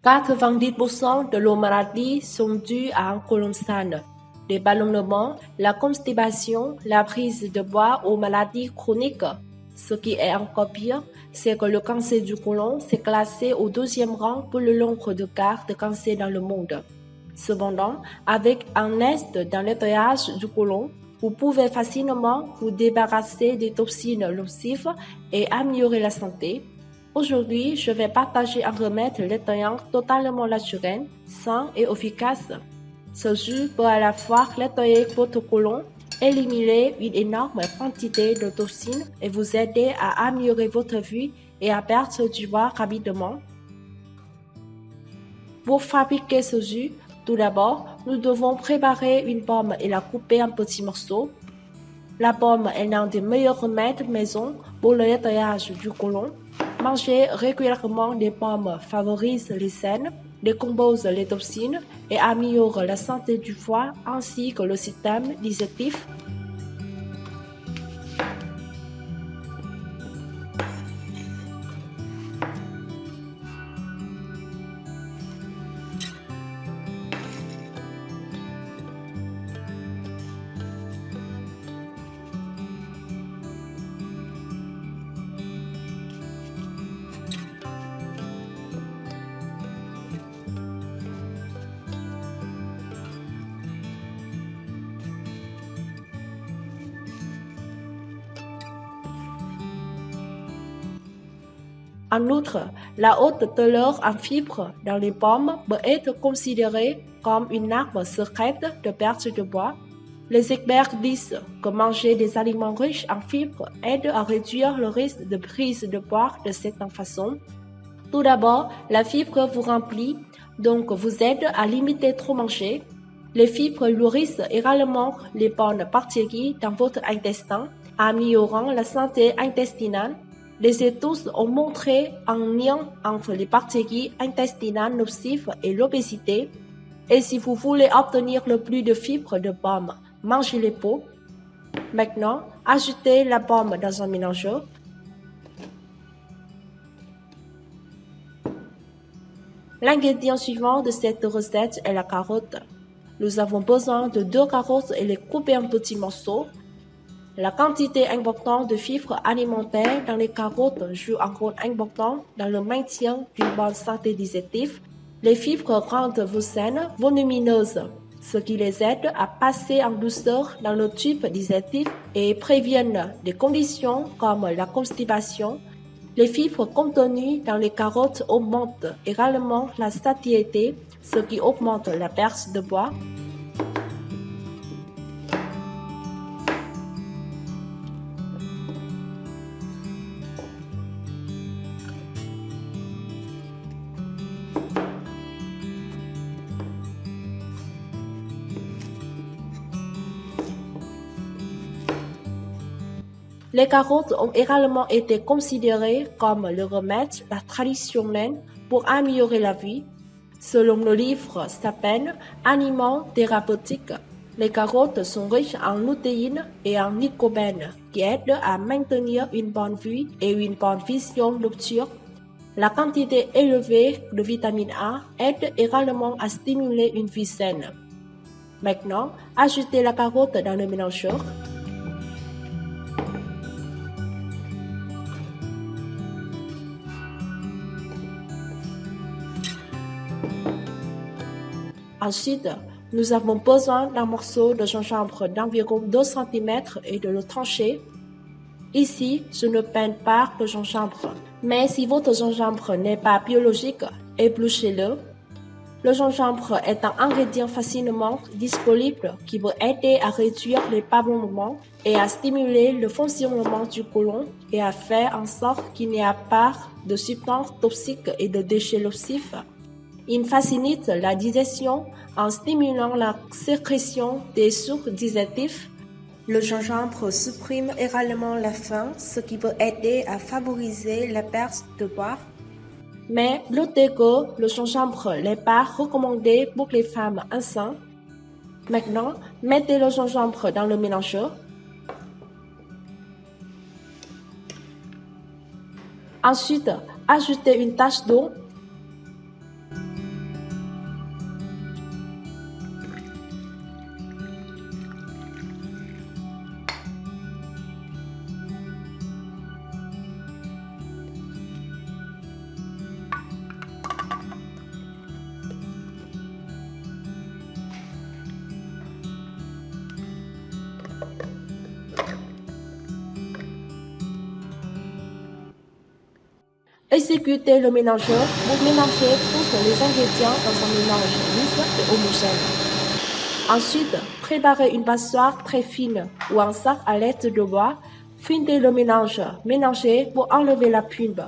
90% de nos maladies sont dues à un côlon sain. Les ballonnements, la constipation, la prise de poids aux maladies chroniques. Ce qui est encore pire, c'est que le cancer du côlon s'est classé au 2e rang pour le nombre de cas de cancer dans le monde. Cependant, avec un test dans le nettoyage du côlon, vous pouvez facilement vous débarrasser des toxines nocives et améliorer la santé. Aujourd'hui, je vais partager un remède nettoyant totalement naturel, sain et efficace. Ce jus peut à la fois nettoyer votre côlon, éliminer une énorme quantité de toxines et vous aider à améliorer votre vie et à perdre du poids rapidement. Pour fabriquer ce jus, tout d'abord, nous devons préparer une pomme et la couper en petits morceaux. La pomme est l'un des meilleurs remèdes maison pour le nettoyage du côlon. Manger régulièrement des pommes favorise les selles, décompose les toxines et améliore la santé du foie ainsi que le système digestif. En outre, la haute teneur en fibres dans les pommes peut être considérée comme une arme secrète de perte de poids. Les experts disent que manger des aliments riches en fibres aide à réduire le risque de prise de poids de cette façon. Tout d'abord, la fibre vous remplit, donc vous aide à limiter trop manger. Les fibres nourrissent également les bonnes bactéries dans votre intestin, améliorant la santé intestinale. Les études ont montré un lien entre les bactéries intestinales nocives et l'obésité. Et si vous voulez obtenir le plus de fibres de pomme, mangez les peaux. Maintenant, ajoutez la pomme dans un mélangeur. L'ingrédient suivant de cette recette est la carotte. Nous avons besoin de 2 carottes et les couper en petits morceaux. La quantité importante de fibres alimentaires dans les carottes joue un rôle important dans le maintien d'une bonne santé digestive. Les fibres rendent vos selles volumineuses, ce qui les aide à passer en douceur dans le tube digestif et préviennent des conditions comme la constipation. Les fibres contenues dans les carottes augmentent également la satiété, ce qui augmente la perte de poids. Les carottes ont également été considérées comme le remède traditionnel pour améliorer la vie. Selon le livre s'appelle Aliments thérapeutiques, les carottes sont riches en lutéine et en lycopène qui aident à maintenir une bonne vue et une bonne vision nocturne. La quantité élevée de vitamine A aide également à stimuler une vue saine. Maintenant, ajoutez la carotte dans le mélangeur. Ensuite, nous avons besoin d'un morceau de gingembre d'environ 2 cm et de le trancher. Ici, je ne peins pas le gingembre, mais si votre gingembre n'est pas biologique, épluchez-le. Le gingembre est un ingrédient facilement disponible qui peut aider à réduire les ballonnements et à stimuler le fonctionnement du côlon et à faire en sorte qu'il n'y ait pas de substances toxiques et de déchets nocifs. Il facilite la digestion en stimulant la sécrétion des sucres digestifs. Le gingembre supprime également la faim, ce qui peut aider à favoriser la perte de poids. Mais notez que le gingembre n'est pas recommandé pour les femmes enceintes. Maintenant, mettez le gingembre dans le mélangeur. Ensuite, ajoutez une tasse d'eau. Exécutez le mélangeur pour mélanger tous les ingrédients dans un mélange lisse et homogène. Ensuite, préparez une passoire très fine ou un sac à l'aide de bois. Findez le mélange, mélangez pour enlever la pulpe.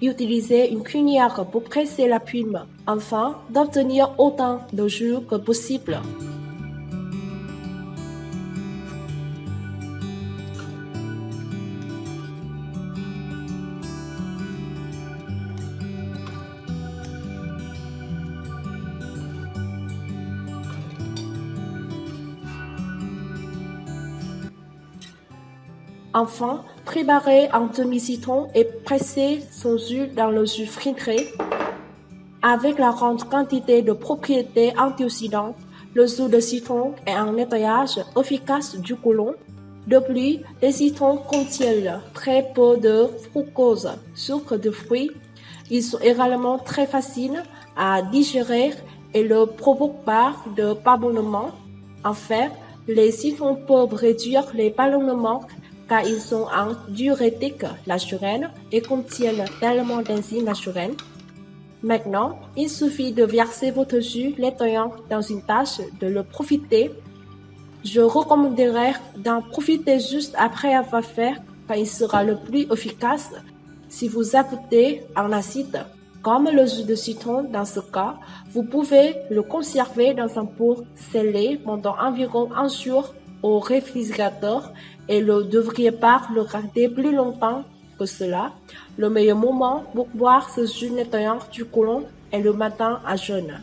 Utilisez une cuillère pour presser la pulpe afin d'obtenir autant de jus que possible. Enfin, préparez un demi-citron et pressez son jus dans le jus filtré. Avec la grande quantité de propriétés antioxydantes, le jus de citron est un nettoyage efficace du côlon. De plus, les citrons contiennent très peu de fructose, sucre de fruits. Ils sont également très faciles à digérer et ne provoquent pas de ballonnement. Enfin, les citrons peuvent réduire les ballonnements car ils sont un diurétique naturel et contiennent tellement d'enzymes naturelles. Maintenant, il suffit de verser votre jus nettoyant dans une tasse, de le profiter. Je recommanderais d'en profiter juste après avoir fait car il sera le plus efficace si vous ajoutez un acide. Comme le jus de citron dans ce cas, vous pouvez le conserver dans un pot scellé pendant environ un jour au réfrigérateur et ne devriez pas le garder plus longtemps que cela. Le meilleur moment pour boire ce jus nettoyant du côlon est le matin à jeûne.